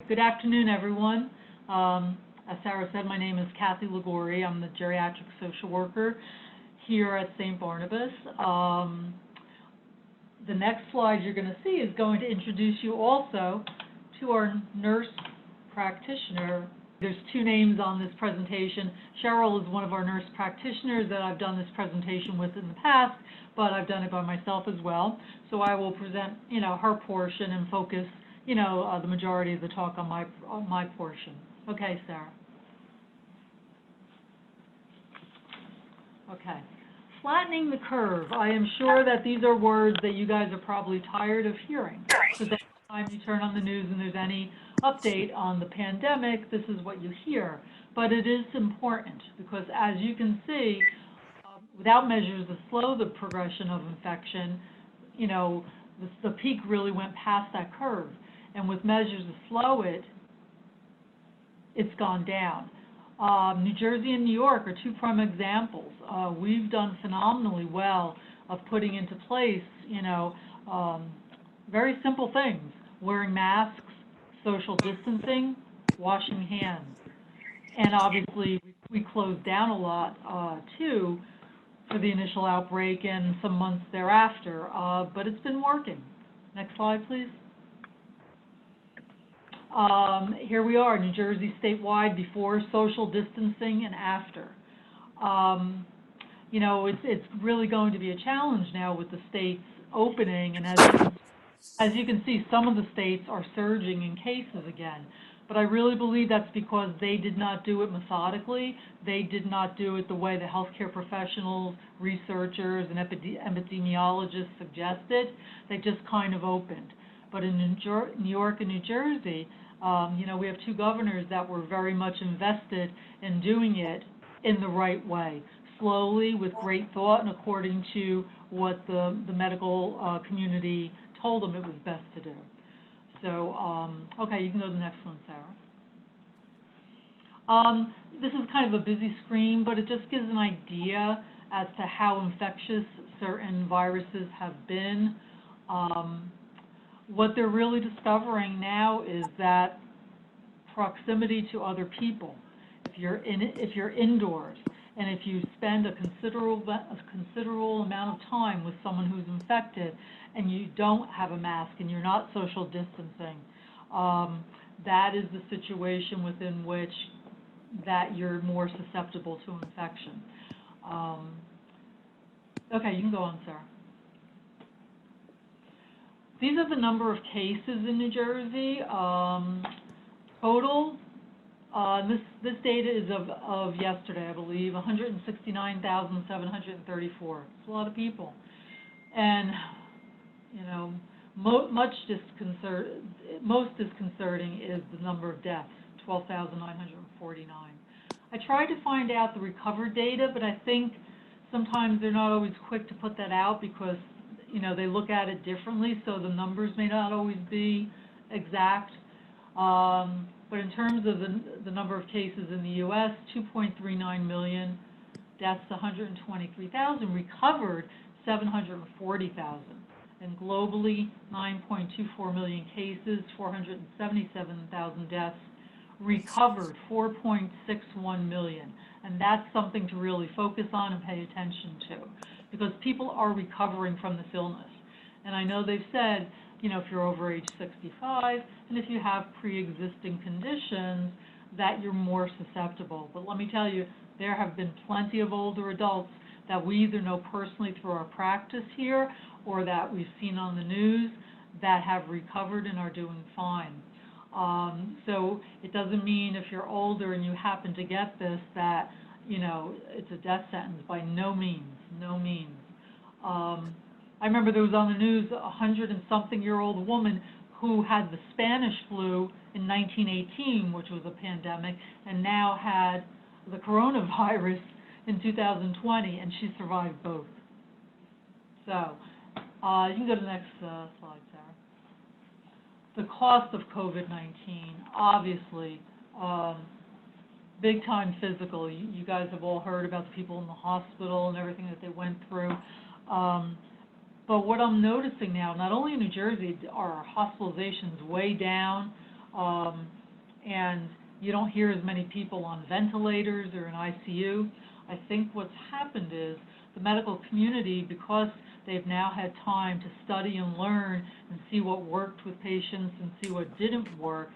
Good afternoon, everyone. As Sarah said, my name is Kathy Ligori. I'm the geriatric social worker here at St. Barnabas. The next slide you're going to see is going to introduce you also to our nurse practitioner. There's two names on this presentation. Cheryl is one of our nurse practitioners that I've done this presentation with in the past, but I've done it by myself as well. So I will present, her portion and focus, the majority of the talk on my portion. Okay, Sarah. Okay. Flattening the curve. I am sure that these are words that you guys are probably tired of hearing. So every time you turn on the news and there's any update on the pandemic, this is what you hear. But it is important because, as you can see, without measures to slow the progression of infection, the peak really went past that curve. And with measures to slow it, it's gone down. New Jersey and New York are two prime examples. We've done phenomenally well of putting into place, very simple things: wearing masks, social distancing, washing hands. And obviously, we closed down a lot, too, for the initial outbreak and some months thereafter, but it's been working. Next slide, please. Here we are, New Jersey statewide before social distancing and after. It's really going to be a challenge now with the states opening, and as you can see, some of the states are surging in cases again. But I really believe that's because they did not do it methodically. They did not do it the way the healthcare professionals, researchers, and epidemiologists suggested. They just kind of opened. But in New York and New Jersey, we have two governors that were very much invested in doing it in the right way, slowly, with great thought, and according to what the medical community told them it was best to do. So, okay, you can go to the next one, Sarah. This is kind of a busy screen, but it just gives an idea as to how infectious certain viruses have been. What they're really discovering now is that proximity to other people, if you're indoors, and if you spend a considerable amount of time with someone who's infected, and you don't have a mask and you're not social distancing, that is the situation within which that you're more susceptible to infection. Okay, you can go on, Sarah. These are the number of cases in New Jersey. Total, this data is of yesterday, I believe, 169,734. It's a lot of people. And, most disconcerting is the number of deaths, 12,949. I tried to find out the recovered data, but I think sometimes they're not always quick to put that out because they look at it differently, so the numbers may not always be exact. But in terms of the number of cases in the U.S., 2.39 million, deaths 123,000, recovered 740,000. And globally, 9.24 million cases, 477,000 deaths, recovered 4.61 million. And that's something to really focus on and pay attention to, because people are recovering from this illness. And I know they've said, if you're over age 65 and if you have pre-existing conditions, that you're more susceptible. But let me tell you, there have been plenty of older adults that we either know personally through our practice here or that we've seen on the news that have recovered and are doing fine. So it doesn't mean if you're older and you happen to get this that, it's a death sentence. By no means, no means. I remember there was on the news a 100-and-something-year-old woman who had the Spanish flu in 1918, which was a pandemic, and now had the coronavirus in 2020, and she survived both. So you can go to the next slide, Sarah. The cost of COVID-19, obviously, big time physical. You guys have all heard about the people in the hospital and everything that they went through. But what I'm noticing now, not only in New Jersey are our hospitalizations way down, and you don't hear as many people on ventilators or in ICU. I think what's happened is the medical community, because they've now had time to study and learn and see what worked with patients and see what didn't work,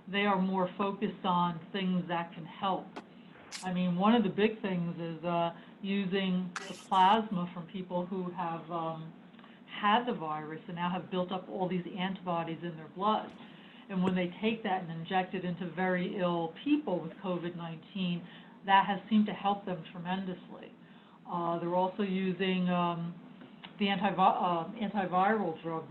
they are more focused on things that can help. I mean, one of the big things is using the plasma from people who have had the virus and now have built up all these antibodies in their blood. And when they take that and inject it into very ill people with COVID-19, that has seemed to help them tremendously. They're also using the antiviral drug,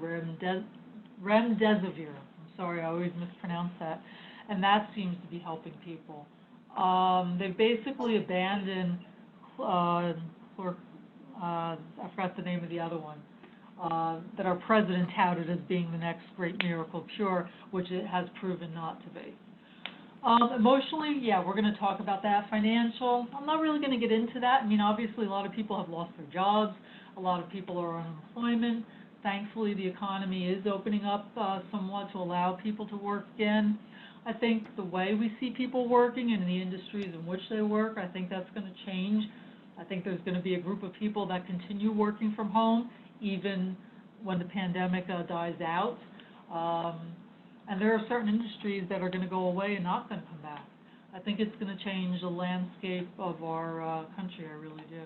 remdesivir. I'm sorry, I always mispronounce that. And that seems to be helping people. They've basically abandoned, I forgot the name of the other one, that our president touted as being the next great miracle cure, which it has proven not to be. Emotionally, yeah, we're going to talk about that. Financial, I'm not really going to get into that. I mean, obviously, a lot of people have lost their jobs. A lot of people are on unemployment. Thankfully, the economy is opening up somewhat to allow people to work again. I think the way we see people working and in the industries in which they work, I think that's going to change. I think there's going to be a group of people that continue working from home even when the pandemic dies out. And there are certain industries that are going to go away and not going to come back. I think it's going to change the landscape of our country, I really do.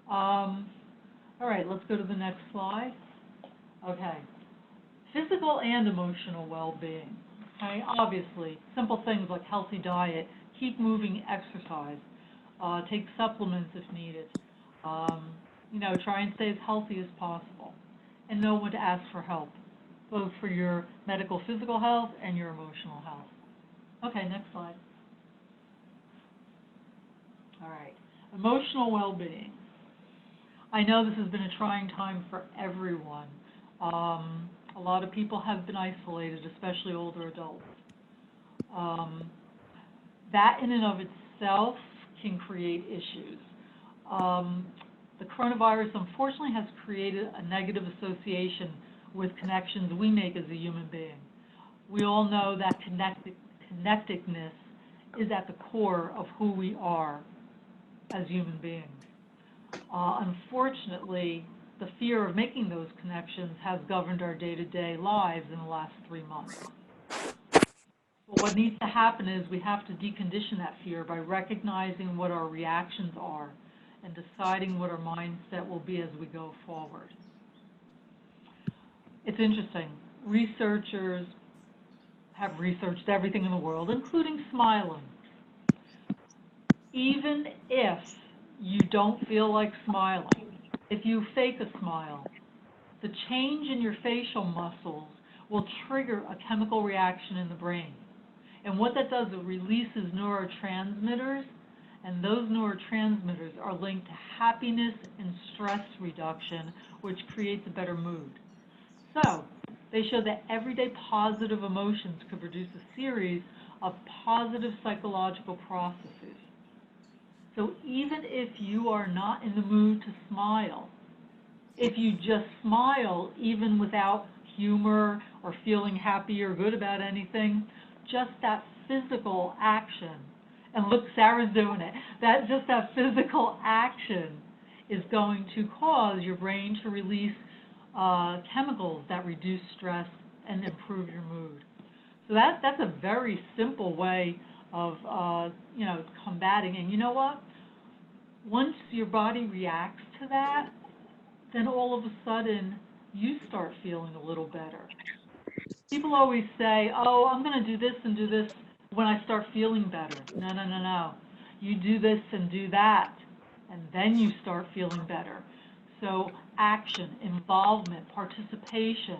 All right, let's go to the next slide. Okay, physical and emotional well-being. Okay, obviously, simple things like healthy diet, keep moving, exercise, take supplements if needed. You know, try and stay as healthy as possible, and know when to ask for help, both for your medical physical health and your emotional health. Okay, next slide. All right, emotional well-being. I know this has been a trying time for everyone. A lot of people have been isolated, especially older adults. That in and of itself can create issues. The coronavirus, unfortunately, has created a negative association with connections we make as a human being. We all know that connectedness is at the core of who we are as human beings. Unfortunately, the fear of making those connections has governed our day-to-day lives in the last 3 months. But what needs to happen is we have to decondition that fear by recognizing what our reactions are and deciding what our mindset will be as we go forward. It's interesting. Researchers have researched everything in the world, including smiling. Even if you don't feel like smiling, if you fake a smile, the change in your facial muscles will trigger a chemical reaction in the brain. And what that does, it releases neurotransmitters, and those neurotransmitters are linked to happiness and stress reduction, which creates a better mood. So, they show that everyday positive emotions could produce a series of positive psychological processes. So even if you are not in the mood to smile, if you just smile even without humor or feeling happy or good about anything, just that physical action, and look, Sarah's doing it, that physical action is going to cause your brain to release chemicals that reduce stress and improve your mood. So that's a very simple way of combating. And you know what? Once your body reacts to that, then all of a sudden you start feeling a little better. People always say, oh, I'm going to do this and do this when I start feeling better. No, no, no, no. You do this and do that, and then you start feeling better. So action, involvement, participation,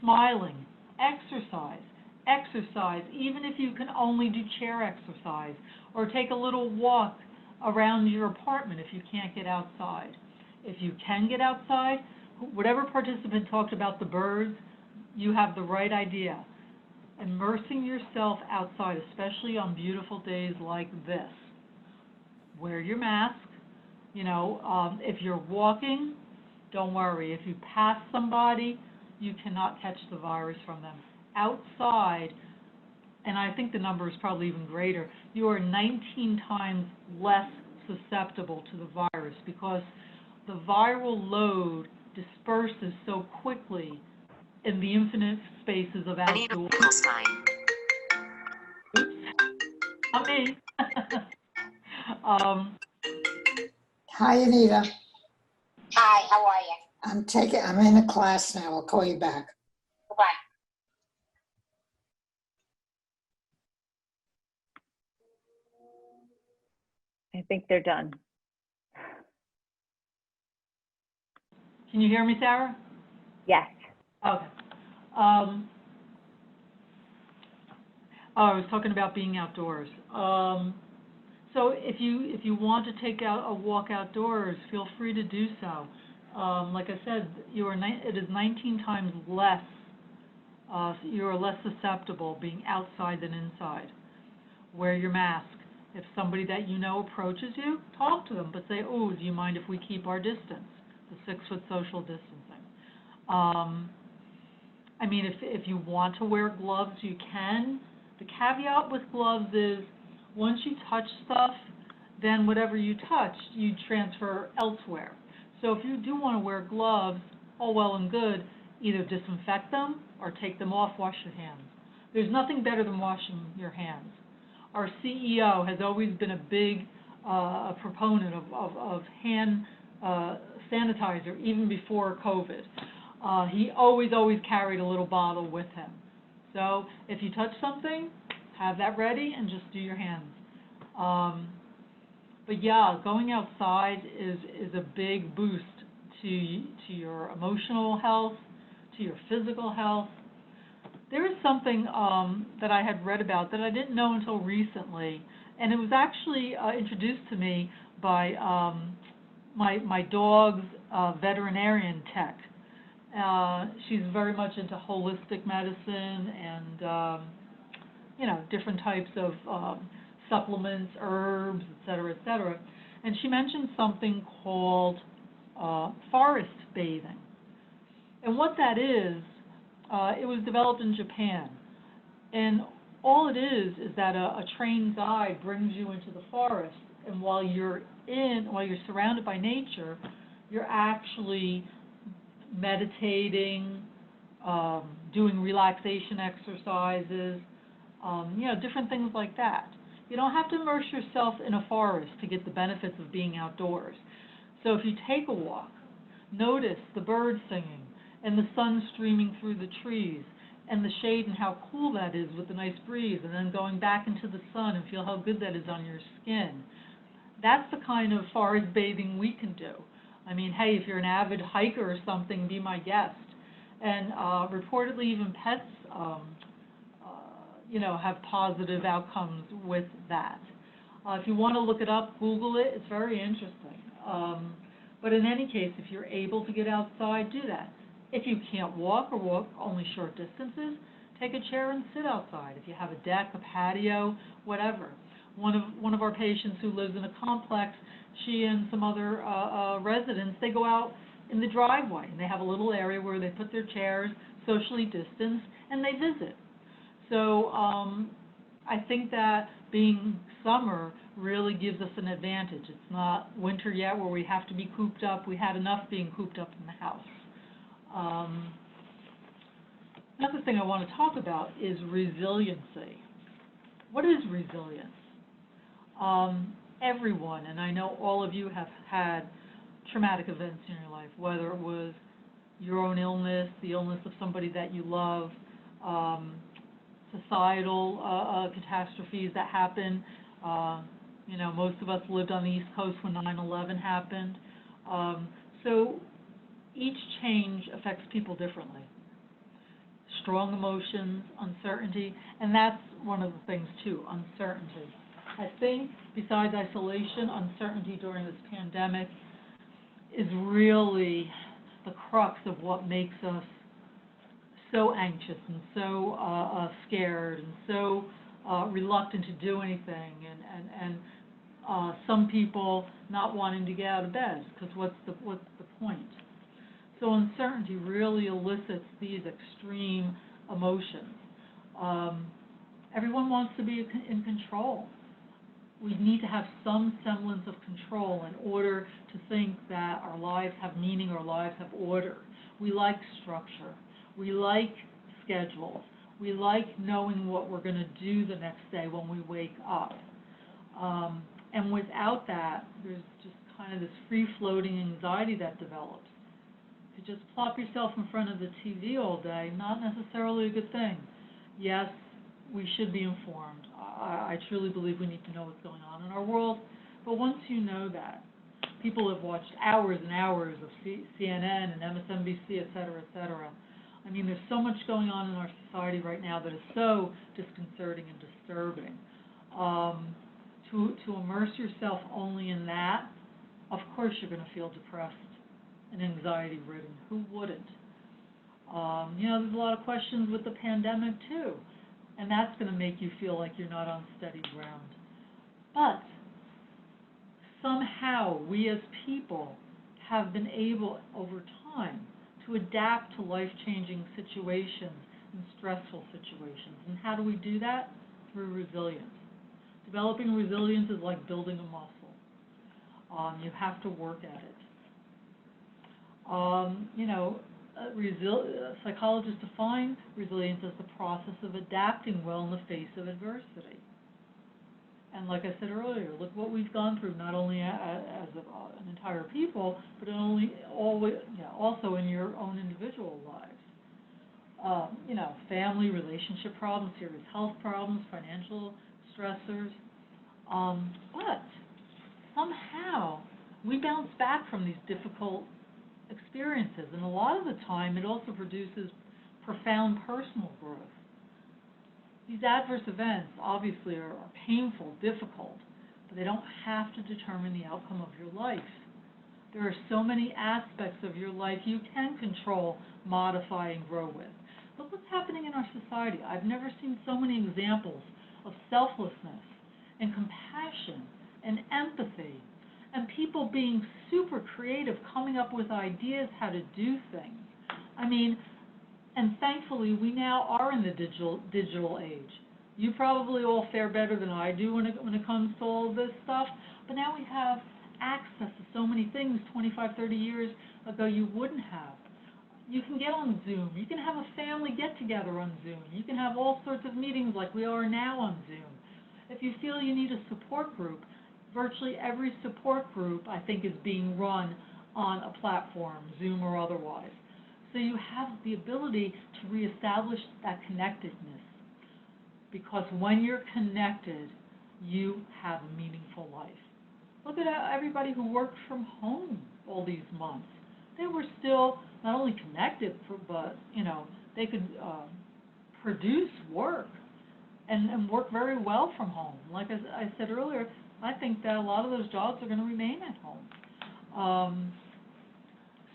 smiling, exercise, even if you can only do chair exercise, or take a little walk around your apartment if you can't get outside. If you can get outside, whatever participant talked about the birds, you have the right idea. Immersing yourself outside, especially on beautiful days like this. Wear your mask. If you're walking, don't worry. If you pass somebody, you cannot catch the virus from them. outside, and I think the number is probably even greater, you are 19 times less susceptible to the virus because the viral load disperses so quickly in the infinite spaces of outdoors. Oops, not me. Hi, Anita. Hi, how are you? I'm in a class now. I'll call you back. Bye. I think they're done. Can you hear me, Sarah? Yes. Okay. I was talking about being outdoors. So if you want to take out a walk outdoors, feel free to do so. Like I said, it is 19 times less. So you are less susceptible being outside than inside. Wear your mask. If somebody that you know approaches you, talk to them, but say, "Oh, do you mind if we keep our distance, the 6-foot social distancing?" I mean, if you want to wear gloves, you can. The caveat with gloves is once you touch stuff, then whatever you touched, you transfer elsewhere. So if you do want to wear gloves, all well and good, either disinfect them or take them off, wash your hands. There's nothing better than washing your hands. Our CEO has always been a big proponent of hand sanitizer, even before COVID. He always carried a little bottle with him. So if you touch something, have that ready and just do your hands. But yeah, going outside is a big boost to your emotional health, to your physical health. There is something that I had read about that I didn't know until recently, and it was actually introduced to me by my dog's veterinarian tech. She's very much into holistic medicine and different types of supplements, herbs, et cetera, and she mentioned something called forest bathing. And what that is, it was developed in Japan, and all it is that a trained guide brings you into the forest, and while you're surrounded by nature, you're actually meditating, doing relaxation exercises, different things like that. You don't have to immerse yourself in a forest to get the benefits of being outdoors. So if you take a walk, notice the birds singing and the sun streaming through the trees and the shade and how cool that is with the nice breeze, and then going back into the sun and feel how good that is on your skin. That's the kind of forest bathing we can do. I mean, hey, if you're an avid hiker or something, be my guest. And reportedly even pets have positive outcomes with that. If you want to look it up, Google it. It's very interesting. But in any case, if you're able to get outside, do that. If you can't walk or walk only short distances, take a chair and sit outside. If you have a deck, a patio, whatever. One of our patients who lives in a complex, she and some other residents, they go out in the driveway, and they have a little area where they put their chairs, socially distanced, and they visit. So I think that being summer really gives us an advantage. It's not winter yet where we have to be cooped up. We had enough being cooped up in the house. Another thing I want to talk about is resiliency. What is resilience? Everyone, and I know all of you have had traumatic events in your life, whether it was your own illness, the illness of somebody that you love, societal catastrophes that happen. Most of us lived on the East Coast when 9/11 happened. So each change affects people differently. Strong emotions, uncertainty, and that's one of the things too, uncertainty. I think besides isolation, uncertainty during this pandemic is really the crux of what makes us so anxious and so scared and so reluctant to do anything, and some people not wanting to get out of bed because what's the point? So uncertainty really elicits these extreme emotions. Everyone wants to be in control. We need to have some semblance of control in order to think that our lives have meaning, our lives have order. We like structure. We like schedules. We like knowing what we're going to do the next day when we wake up. And without that, there's just kind of this free-floating anxiety that develops. If you just plop yourself in front of the TV all day, not necessarily a good thing. Yes, we should be informed. I truly believe we need to know what's going on in our world. But once you know that, people have watched hours and hours of CNN and MSNBC, et cetera, et cetera. I mean, there's so much going on in our society right now that is so disconcerting and disturbing. To immerse yourself only in that, of course you're going to feel depressed and anxiety-ridden. Who wouldn't? There's a lot of questions with the pandemic, too. And that's going to make you feel like you're not on steady ground. But somehow we as people have been able, over time, to adapt to life-changing situations and stressful situations. And how do we do that? Through resilience. Developing resilience is like building a muscle. You have to work at it. Psychologists define resilience as the process of adapting well in the face of adversity. And like I said earlier, look what we've gone through, not only as an entire people, but also in your own individual lives. Family, relationship problems, serious health problems, financial stressors. But somehow we bounce back from these difficult experiences, and a lot of the time it also produces profound personal growth. These adverse events obviously are painful, difficult, but they don't have to determine the outcome of your life. There are so many aspects of your life you can control, modify, and grow with. Look what's happening in our society. I've never seen so many examples of selflessness and compassion and empathy, and people being super creative, coming up with ideas how to do things. I mean, and thankfully, we now are in the digital age. You probably all fare better than I do when it comes to all of this stuff, but now we have access to so many things 25, 30 years ago you wouldn't have. You can get on Zoom. You can have a family get-together on Zoom. You can have all sorts of meetings like we are now on Zoom. If you feel you need a support group, virtually every support group, I think, is being run on a platform, Zoom or otherwise. So you have the ability to reestablish that connectedness, because when you're connected, you have a meaningful life. Look at everybody who worked from home all these months. They were still not only connected, but they could produce work and work very well from home. Like I said earlier, I think that a lot of those jobs are going to remain at home.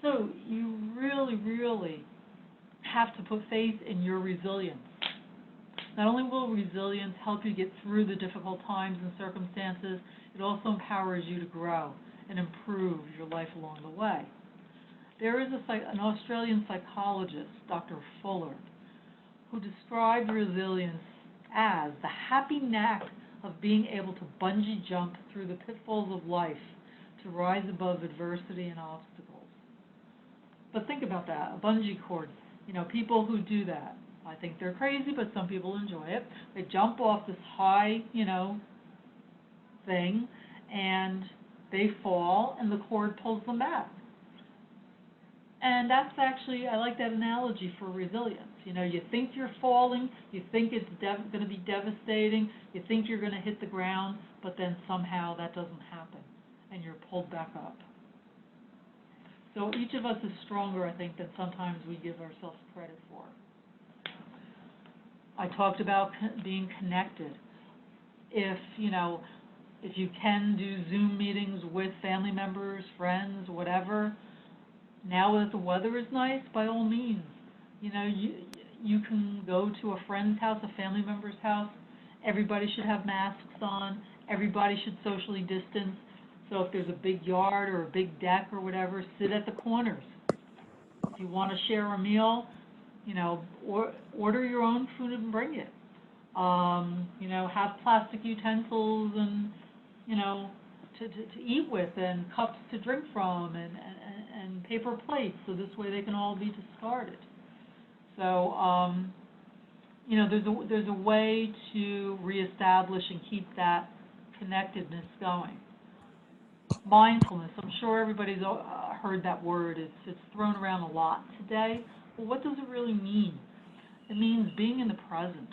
So you really, really have to put faith in your resilience. Not only will resilience help you get through the difficult times and circumstances, it also empowers you to grow and improve your life along the way. There is an Australian psychologist, Dr. Fuller, who described resilience as the happy knack of being able to bungee jump through the pitfalls of life to rise above adversity and obstacles. But think about that, a bungee cord. People who do that, I think they're crazy, but some people enjoy it. They jump off this high, thing, and they fall, and the cord pulls them back. And that's actually, I like that analogy for resilience. You think you're falling, you think it's going to be devastating, you think you're going to hit the ground, but then somehow that doesn't happen, and you're pulled back up. So each of us is stronger, I think, than sometimes we give ourselves credit for. I talked about being connected. If you can do Zoom meetings with family members, friends, whatever, now that the weather is nice, by all means, you can go to a friend's house, a family member's house. Everybody should have masks on. Everybody should socially distance. So if there's a big yard or a big deck or whatever, sit at the corners. If you want to share a meal, You know, or order your own food and bring it. You know, have plastic utensils and, you know, to eat with, and cups to drink from, and paper plates, so this way they can all be discarded. So, you know, there's a way to reestablish and keep that connectedness going. Mindfulness, I'm sure everybody's heard that word. It's thrown around a lot today. Well, what does it really mean? It means being in the present,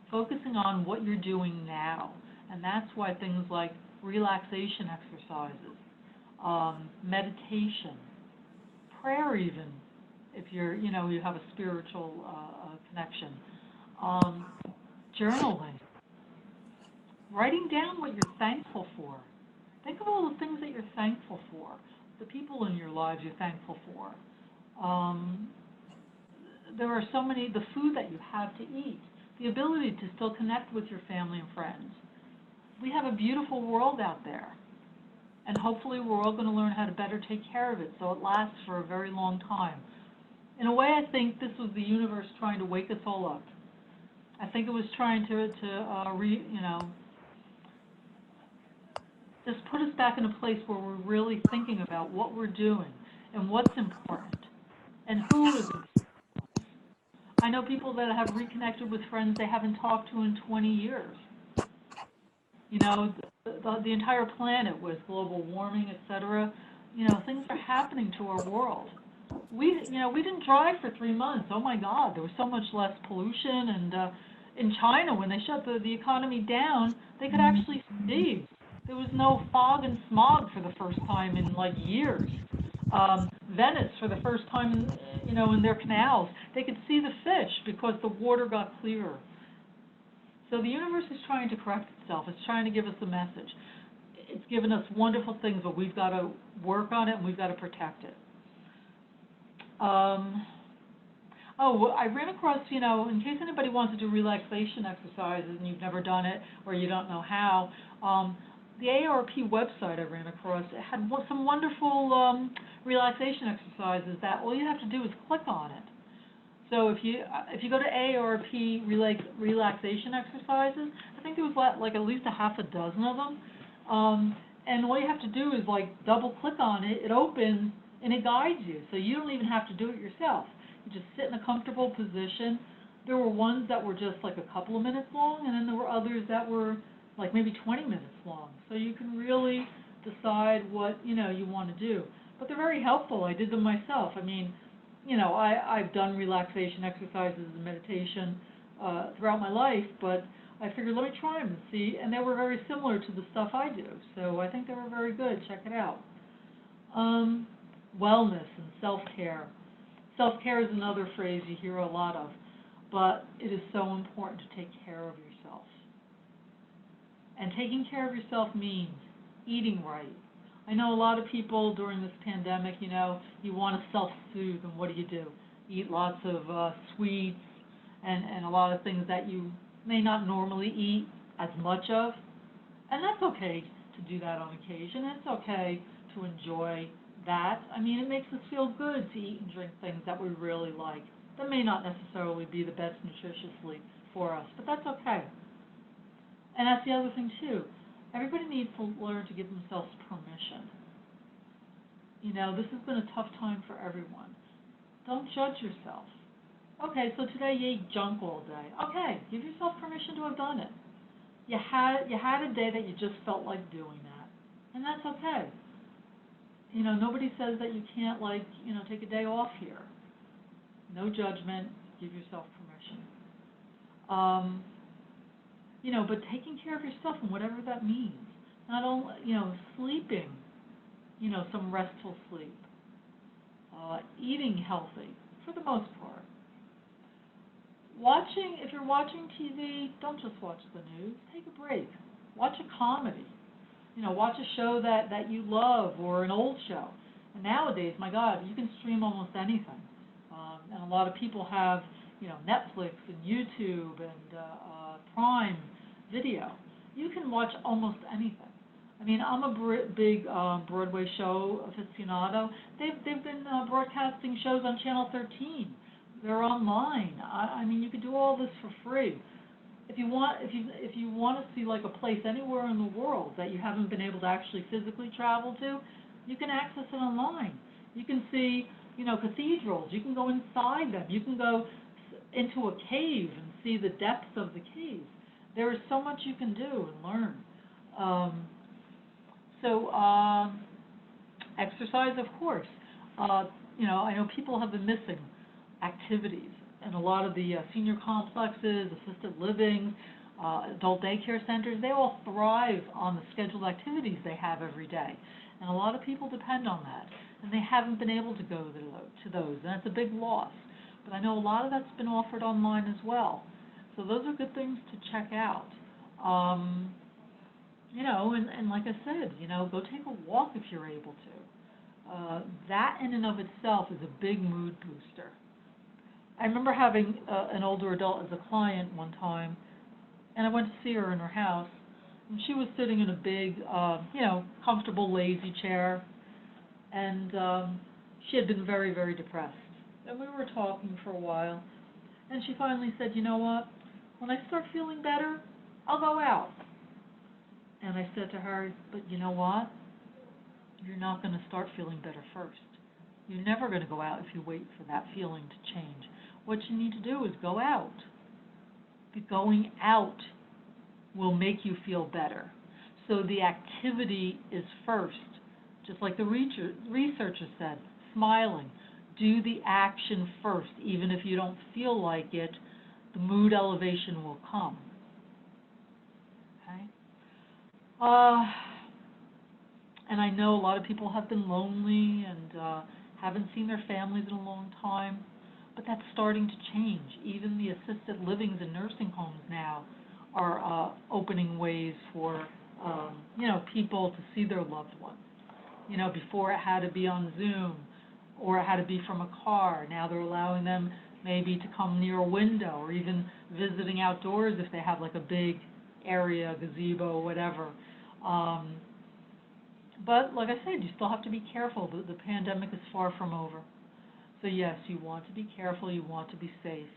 focusing on what you're doing now. And that's why things like relaxation exercises, meditation, prayer even, if you're, you know, you have a spiritual connection, journaling, writing down what you're thankful for. Think of all the things that you're thankful for, the people in your lives you're thankful for. There are so many, the food that you have to eat, the ability to still connect with your family and friends. We have a beautiful world out there, and hopefully we're all going to learn how to better take care of it so it lasts for a very long time. In a way, I think this was the universe trying to wake us all up. I think it was trying to you know, just put us back in a place where we're really thinking about what we're doing and what's important and who is important. I know people that have reconnected with friends they haven't talked to in 20 years. You know, the entire planet with global warming, et cetera, you know, things are happening to our world. We didn't drive for 3 months. Oh my God, there was so much less pollution. And in China, when they shut the economy down, they could actually see. There was no fog and smog for the first time in like years. Venice, for the first time, you know, in their canals, they could see the fish because the water got clearer. So the universe is trying to correct itself. It's trying to give us a message. It's given us wonderful things, but we've got to work on it and we've got to protect it. I ran across, you know, in case anybody wants to do relaxation exercises and you've never done it or you don't know how, the AARP website I ran across had some wonderful relaxation exercises that all you have to do is click on it. So if you go to AARP relaxation exercises, I think there was like at least a half a dozen of them, and all you have to do is like double click on it, it opens and it guides you, so you don't even have to do it yourself. You just sit in a comfortable position. There were ones that were just like a couple of minutes long, and then there were others that were like maybe 20 minutes long. So you can really decide what, you know, you want to do. But they're very helpful. I did them myself. I mean, you know, I've done relaxation exercises and meditation throughout my life, but I figured let me try them and see, and they were very similar to the stuff I do. So I think they were very good. Check it out. Wellness and self-care. Self-care is another phrase you hear a lot of, but it is so important to take care of yourself. And taking care of yourself means eating right. I know a lot of people during this pandemic, you know, you want to self-soothe, and what do? Eat lots of sweets and a lot of things that you may not normally eat as much of. And that's okay to do that on occasion. It's okay to enjoy that. I mean, it makes us feel good to eat and drink things that we really like. That may not necessarily be the best nutritiously for us, but that's okay. And that's the other thing, too. Everybody needs to learn to give themselves permission. You know, this has been a tough time for everyone. Don't judge yourself. Okay, so today you ate junk all day. Okay, give yourself permission to have done it. You had a day that you just felt like doing that, and that's okay. You know, nobody says that you can't, like, you know, take a day off here. No judgment. Give yourself permission. You know, but taking care of yourself and whatever that means. Not only, you know, sleeping, you know, some restful sleep. Eating healthy, for the most part. If you're watching TV, don't just watch the news. Take a break. Watch a comedy. You know, watch a show that you love, or an old show. And nowadays, my God, you can stream almost anything. And a lot of people have, you know, Netflix and YouTube and Prime Video. You can watch almost anything. I mean, I'm a big Broadway show aficionado. They've been broadcasting shows on Channel 13. They're online. I mean, you could do all this for free. If you want to see like a place anywhere in the world that you haven't been able to actually physically travel to, you can access it online. You can see, cathedrals. You can go inside them. You can go into a cave and see the depths of the cave. There is so much you can do and learn. Exercise, of course. I know people have been missing activities, and a lot of the senior complexes, assisted living, adult daycare centers, they all thrive on the scheduled activities they have every day. And a lot of people depend on that, and they haven't been able to go to those, and that's a big loss. But I know a lot of that's been offered online as well. So those are good things to check out. And like I said, go take a walk if you're able to. That in and of itself is a big mood booster. I remember having an older adult as a client one time, and I went to see her in her house, and she was sitting in a big, comfortable, lazy chair, and she had been very, very depressed. And we were talking for a while, and she finally said, you know what, when I start feeling better, I'll go out. And I said to her, but you know what, you're not going to start feeling better first. You're never going to go out if you wait for that feeling to change. What you need to do is go out. Going out will make you feel better. So the activity is first. Just like the researcher said, smiling. Do the action first. Even if you don't feel like it, the mood elevation will come. Okay? And I know a lot of people have been lonely and haven't seen their families in a long time, but that's starting to change. Even the assisted livings and nursing homes now are opening ways for people to see their loved ones. Before it had to be on Zoom or it had to be from a car. Now they're allowing them maybe to come near a window or even visiting outdoors if they have like a big area, gazebo, whatever. But like I said, you still have to be careful. The pandemic is far from over. So yes, you want to be careful, you want to be safe,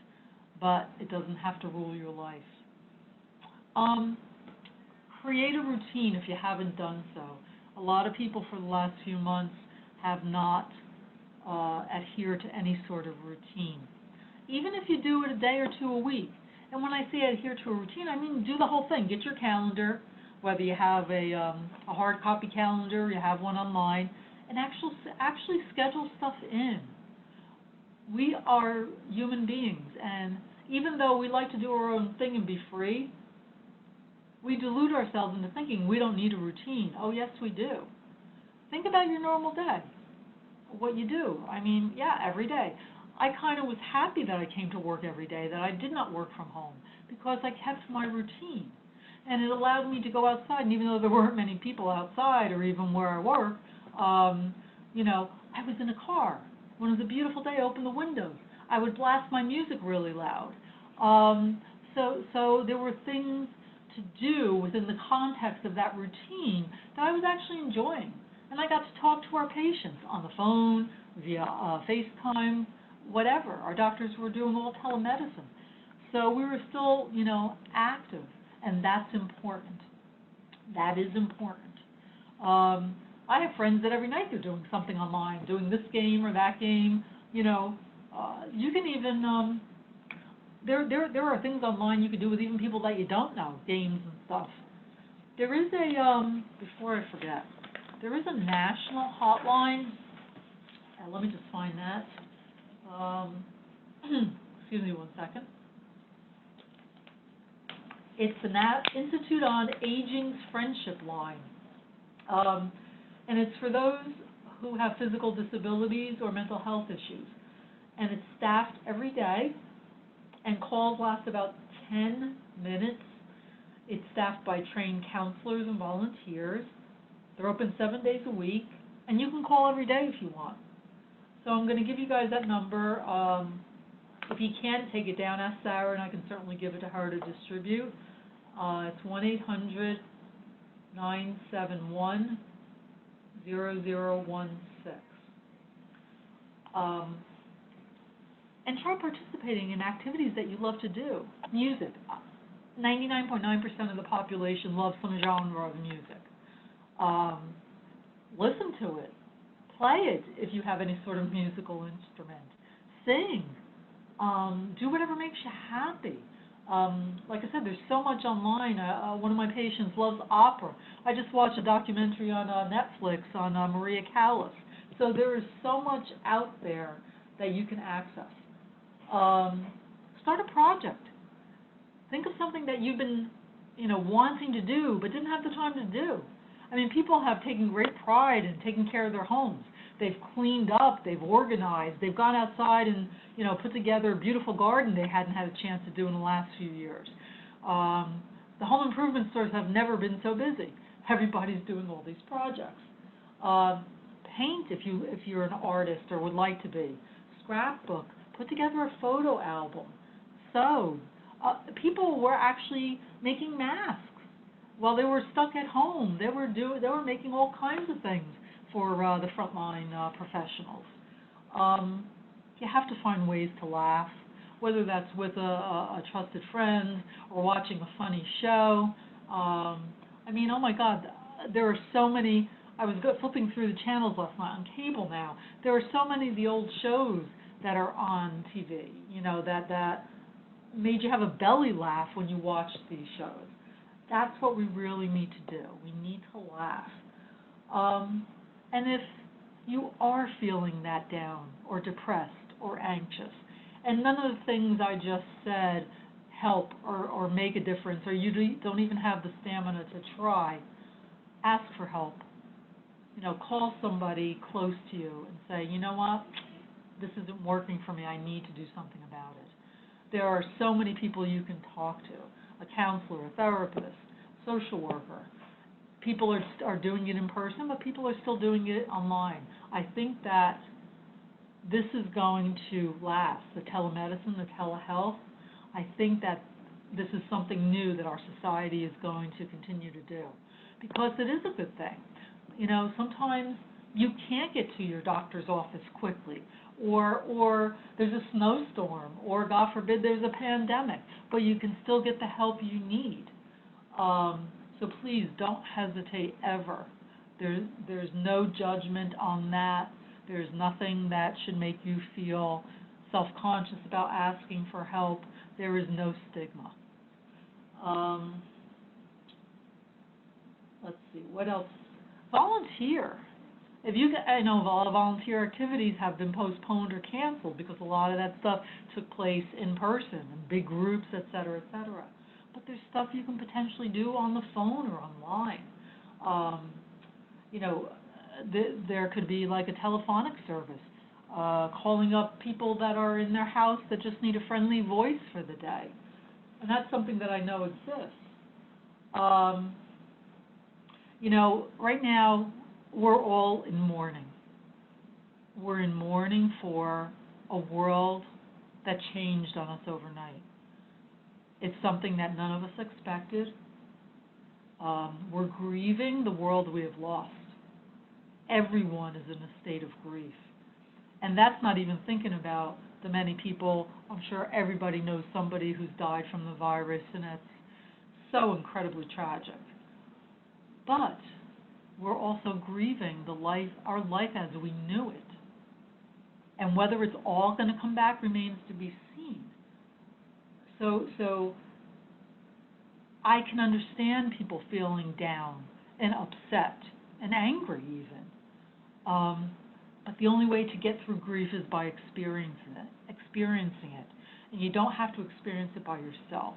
but it doesn't have to rule your life. Create a routine if you haven't done so. A lot of people for the last few months have not adhered to any sort of routine. Even if you do it a day or two a week. And when I say adhere to a routine, I mean do the whole thing. Get your calendar, whether you have a hard copy calendar or you have one online, and actually schedule stuff in. We are human beings, and even though we like to do our own thing and be free, we delude ourselves into thinking we don't need a routine. Oh, yes, we do. Think about your normal day, what you do. I mean, yeah, every day. I kind of was happy that I came to work every day, that I did not work from home, because I kept my routine. And it allowed me to go outside, and even though there weren't many people outside or even where I work, I was in a car. When it was a beautiful day, I opened the windows. I would blast my music really loud. So there were things to do within the context of that routine that I was actually enjoying. And I got to talk to our patients on the phone, via FaceTime, whatever. Our doctors were doing all telemedicine. So we were still, active, and that's important. That is important. I have friends that every night they're doing something online, doing this game or that game. You can even there are things online you can do with even people that you don't know, games and stuff. There is a before I forget, there is a national hotline. Let me just find that. Excuse me one second. It's the Institute on Aging's Friendship Line. And it's for those who have physical disabilities or mental health issues. And it's staffed every day, and calls last about 10 minutes. It's staffed by trained counselors and volunteers. They're open 7 days a week, and you can call every day if you want. So I'm going to give you guys that number. If you can't take it down, ask Sarah, and I can certainly give it to her to distribute. It's 1-800-971-0016. and try participating in activities that you love to do. Music. 99.9% of the population loves some genre of music. Listen to it. Play it if you have any sort of musical instrument. Sing. Do whatever makes you happy. Like I said, there's so much online. One of my patients loves opera. I just watched a documentary on Netflix on Maria Callas. So there is so much out there that you can access. Start a project. Think of something that you've been, wanting to do but didn't have the time to do. I mean, people have taken great pride in taking care of their homes. They've cleaned up, they've organized, they've gone outside and, put together a beautiful garden they hadn't had a chance to do in the last few years. The home improvement stores have never been so busy. Everybody's doing all these projects. Paint if you're an artist or would like to be. Scrapbook. Put together a photo album. Sew. People were actually making masks while they were stuck at home. They were making all kinds of things for the frontline professionals. You have to find ways to laugh, whether that's with a trusted friend or watching a funny show. Oh my God, there are so many. I was flipping through the channels last night on cable now. There are so many of the old shows that are on TV, that made you have a belly laugh when you watched these shows. That's what we really need to do. We need to laugh. And if you are feeling that down or depressed or anxious, and none of the things I just said help or make a difference, or you don't even have the stamina to try, ask for help. Call somebody close to you and say, you know what, this isn't working for me, I need to do something about it. There are so many people you can talk to, a counselor, a therapist, social worker. People are doing it in person, but people are still doing it online. I think that this is going to last, the telemedicine, the telehealth. I think that this is something new that our society is going to continue to do, because it is a good thing. Sometimes you can't get to your doctor's office quickly, or there's a snowstorm, or God forbid there's a pandemic, but you can still get the help you need. So please don't hesitate ever. There's no judgment on that. There's nothing that should make you feel self-conscious about asking for help. There is no stigma. Let's see, what else? Volunteer. I know a lot of volunteer activities have been postponed or canceled because a lot of that stuff took place in person, in big groups, et cetera, et cetera. But there's stuff you can potentially do on the phone or online. There could be like a telephonic service, calling up people that are in their house that just need a friendly voice for the day. And that's something that I know exists. Right now, we're all in mourning. We're in mourning for a world that changed on us overnight. It's something that none of us expected. We're grieving the world we have lost. Everyone is in a state of grief. And that's not even thinking about the many people. I'm sure everybody knows somebody who's died from the virus, and it's so incredibly tragic. But we're also grieving our life as we knew it. And whether it's all going to come back remains to be seen. So I can understand people feeling down and upset and angry even. But the only way to get through grief is by experiencing it. And you don't have to experience it by yourself.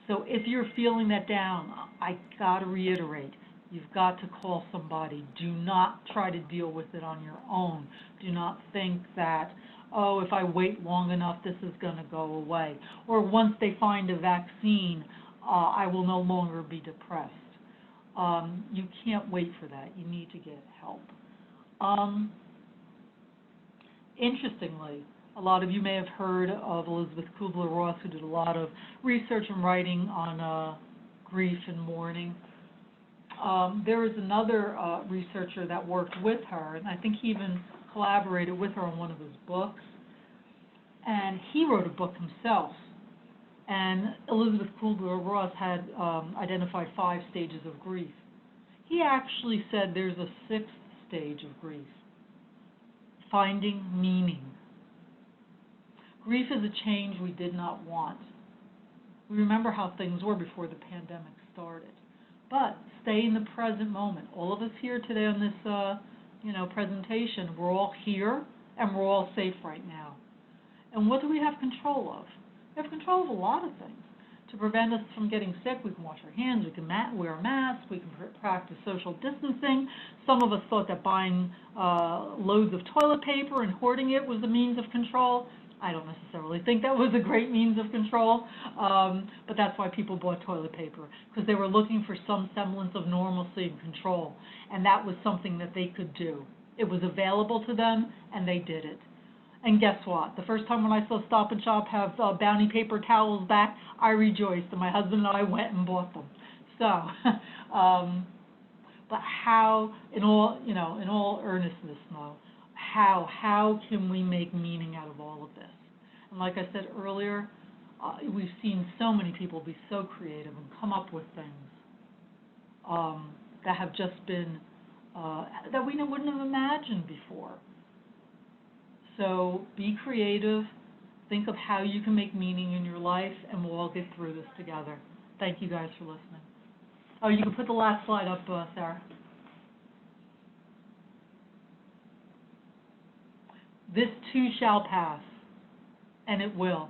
So if you're feeling that down, I got to reiterate, you've got to call somebody. Do not try to deal with it on your own. Do not think that, if I wait long enough, this is going to go away. Or once they find a vaccine, I will no longer be depressed. You can't wait for that. You need to get help. Interestingly, a lot of you may have heard of Elizabeth Kubler-Ross, who did a lot of research and writing on grief and mourning. There is another researcher that worked with her, and I think he even collaborated with her on one of his books. and he wrote a book himself. And Elizabeth Kubler-Ross had identified 5 stages of grief. He actually said there's a 6th stage of grief, finding meaning. Grief is a change we did not want. We remember how things were before the pandemic started. But stay in the present moment. All of us here today on this presentation, we're all here and we're all safe right now. And what do we have control of? We have control of a lot of things. To prevent us from getting sick, we can wash our hands, we can wear a mask, we can practice social distancing. Some of us thought that buying loads of toilet paper and hoarding it was a means of control. I don't necessarily think that was a great means of control, but that's why people bought toilet paper, because they were looking for some semblance of normalcy and control, and that was something that they could do. It was available to them, and they did it. And guess what? The first time when I saw Stop and Shop have Bounty paper towels back, I rejoiced, and my husband and I went and bought them. So, but how, in all earnestness, though, how can we make meaning out of all of this? And like I said earlier, we've seen so many people be so creative and come up with things that have just been, that we wouldn't have imagined before. So be creative, think of how you can make meaning in your life, and we'll all get through this together. Thank you guys for listening. Oh, you can put the last slide up, Sarah. This too shall pass, and it will.